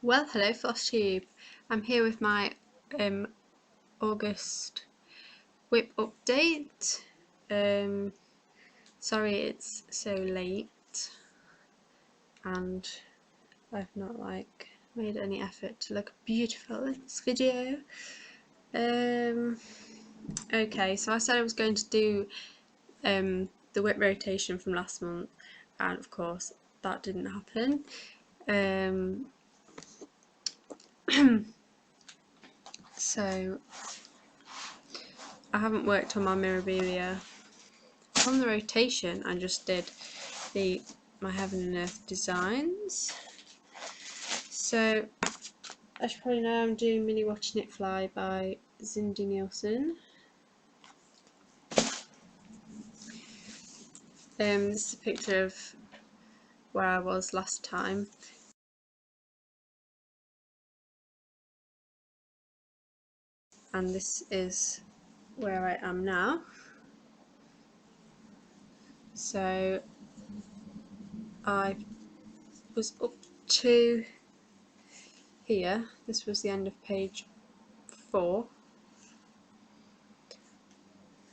Well, hello FlossTube. I'm here with my August WIP update. Sorry it's so late and I've not made any effort to look beautiful in this video. Okay, so I said I was going to do the WIP rotation from last month, and of course that didn't happen. So I haven't worked on my Mirabilia. On the rotation I just did my Heaven and Earth designs. So as you probably know, I'm doing Mini Watching It Fly by Zindy Nielson. This is a picture of where I was last time. And this is where I am now. So I was up to here. This was the end of page 4.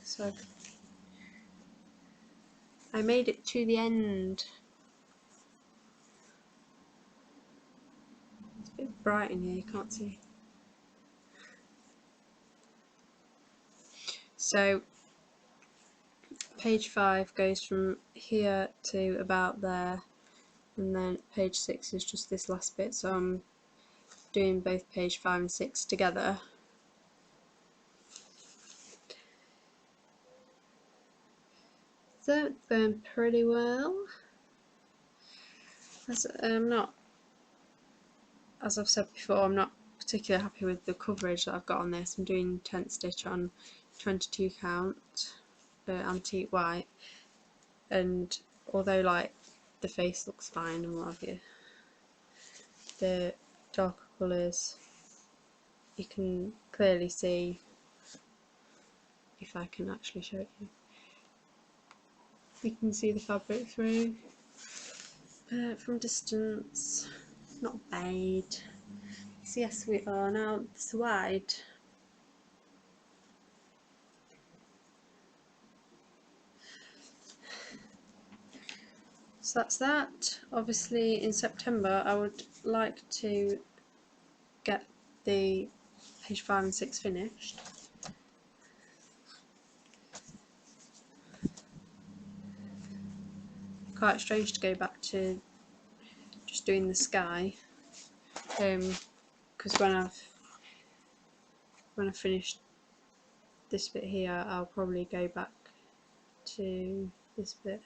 So I made it to the end. It's a bit bright in here, you can't see. So page 5 goes from here to about there, and then page 6 is just this last bit, so I'm doing both page 5 and 6 together. So it's going pretty well. As I've said before, I'm not particularly happy with the coverage that I've got on this. I'm doing 10th stitch on 22 count antique white, and although the face looks fine and what have you, the darker colours you can clearly see, if I can actually show it you can see the fabric through, but from distance not bad. So yes, we are now this wide. So that's that. Obviously in September I would like to get the page 5 and 6 finished. Quite strange to go back to just doing the sky, because when I've finished this bit here, I'll probably go back to this bit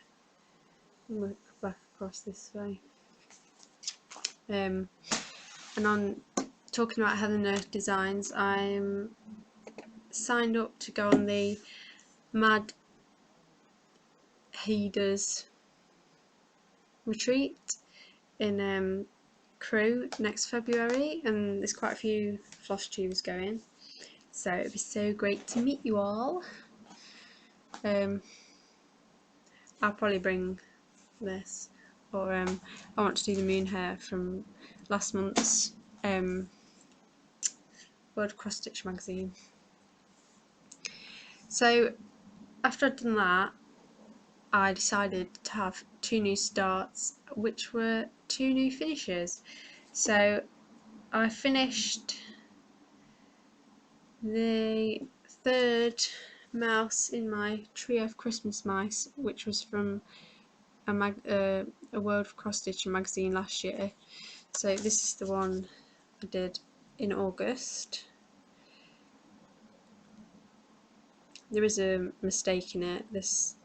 and work back across this way. And on talking about Heaven and Earth designs, I'm signed up to go on the Mad Headers retreat in Crewe next February, and there's quite a few floss tubes going, so it'd be so great to meet you all. I'll probably bring this, or I want to do the moon hair from last month's World Cross Stitch magazine. So after I'd done that, I decided to have 2 new starts, which were 2 new finishes. So I finished the 3rd mouse in my trio of Christmas mice, which was from a World of Cross Stitch magazine last year. So this is the one I did in August. There is a mistake in it. This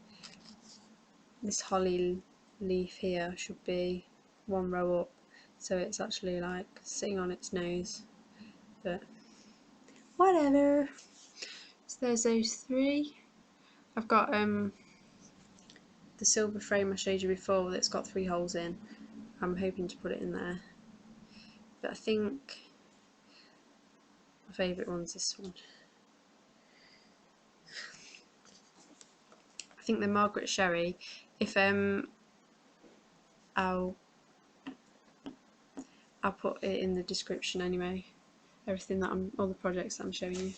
holly leaf here should be 1 row up, so it's actually sitting on its nose, but whatever. So there's those 3. I've got the silver frame I showed you before that's got 3 holes in. I'm hoping to put it in there, but I think my favourite one's this one. I think the Margaret Sherry, if I'll I'll put it in the description anyway, everything that all the projects that I'm showing you.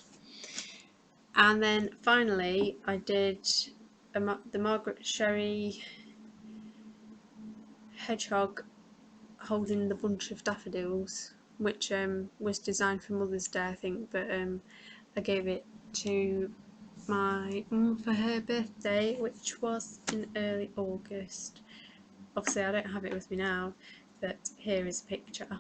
And then finally I did the Margaret Sherry Hedgehog holding the bunch of daffodils, which was designed for Mother's Day I think, but I gave it to my mum for her birthday, which was in early August. Obviously I don't have it with me now, but here is a picture.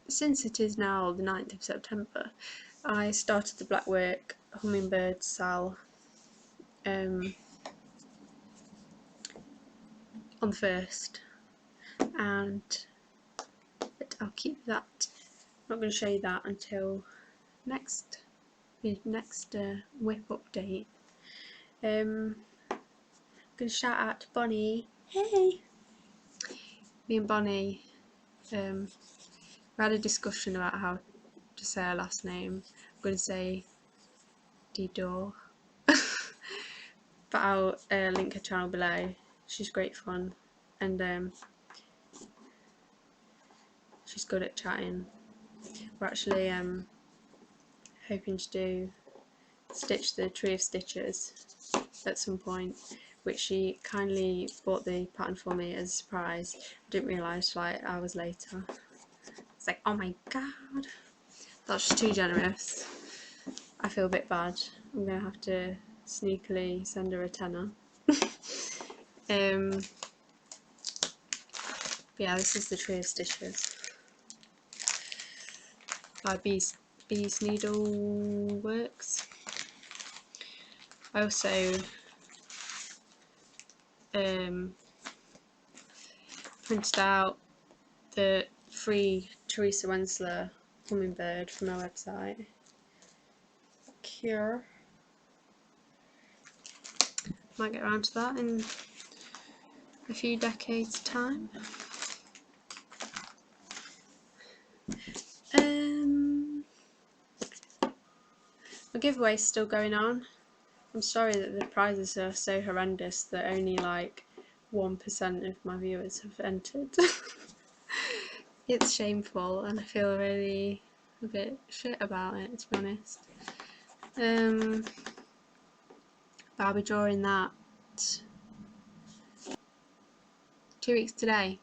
Since it is now the 9th of September, I started the Blackwork Hummingbird Sal on the 1st, and I'll keep that. I'm not going to show you that until next WIP update. I'm going to shout out to Bonnie. Hey! Me and Bonnie we had a discussion about how to say her last name. I'm going to say Didor. But I'll link her channel below. She's great fun, and she's good at chatting. We're actually hoping to stitch the Tree of Stitches at some point, which she kindly bought the pattern for me as a surprise. I didn't realise till like hours later. It's like, oh my god, that's just too generous. I feel a bit bad. I'm gonna have to sneakily send her a tenner. But yeah, this is the Tree of Stitches by Bees Needle Works. I also printed out the free Teresa Wensler hummingbird from our website. Cure. Might get around to that in a few decades' time. The giveaway's still going on. I'm sorry that the prizes are so horrendous that only like 1% of my viewers have entered. It's shameful and I feel really a bit shit about it, to be honest. But I'll be drawing that 2 weeks today.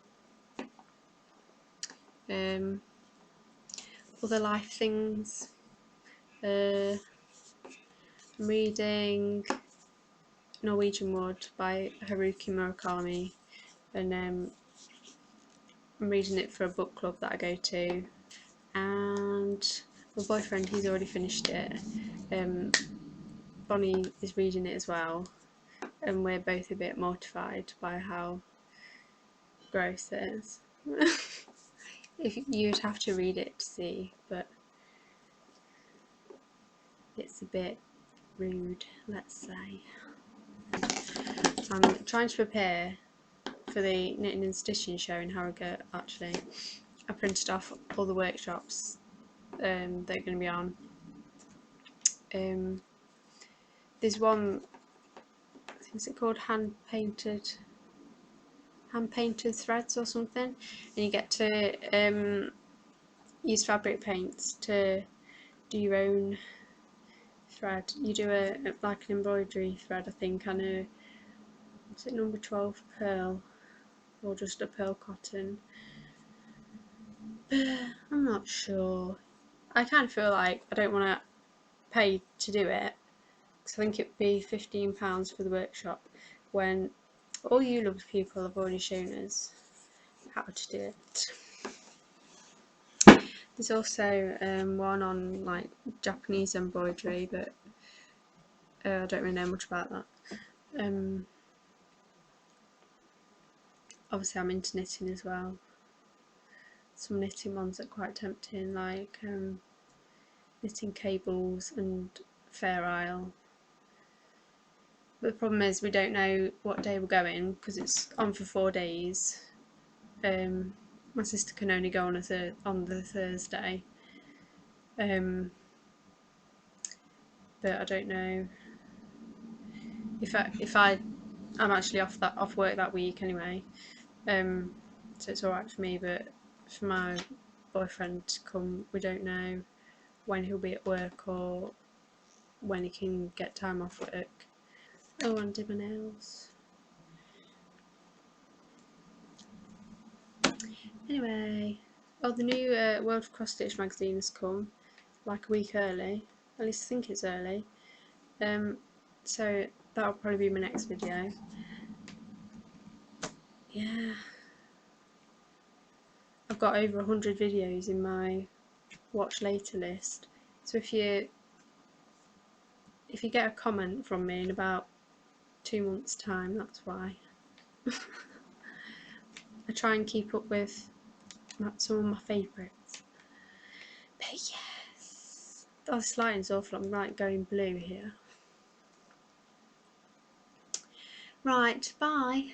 Other life things. I'm reading Norwegian Wood by Haruki Murakami, and I'm reading it for a book club that I go to, and my boyfriend, he's already finished it. Bonnie is reading it as well, and we're both a bit mortified by how gross it is. If you'd have to read it to see, but it's a bit rude, let's say. I'm trying to prepare for the knitting and stitching show in Harrogate. Actually, I printed off all the workshops they're going to be on. There's one, I think it's called hand painted threads or something, and you get to use fabric paints to do your own thread. You do like an embroidery thread, I think, and is it number 12 pearl or just a pearl cotton? I'm not sure. I kind of feel like I don't want to pay to do it, because I think it would be £15 for the workshop when all you lovely people have already shown us how to do it. There's also one on like Japanese embroidery, but I don't really know much about that. Obviously I'm into knitting as well. Some knitting ones are quite tempting, like knitting cables and Fair Isle. But the problem is we don't know what day we're going because it's on for 4 days. My sister can only go on the Thursday, but I don't know if I I'm actually off work that week anyway, so it's alright for me, but for my boyfriend to come, we don't know when he'll be at work or when he can get time off work. Oh, and did my nails. Anyway, oh, the new World of Cross Stitch magazine has come, like a week early. At least I think it's early. So that'll probably be my next video. Yeah, I've got over 100 videos in my watch later list. So if you get a comment from me in about 2 months' time, that's why. I try and keep up with some of my favourites. But yes, oh, this lighting's awful. I'm like going blue here. Right, bye.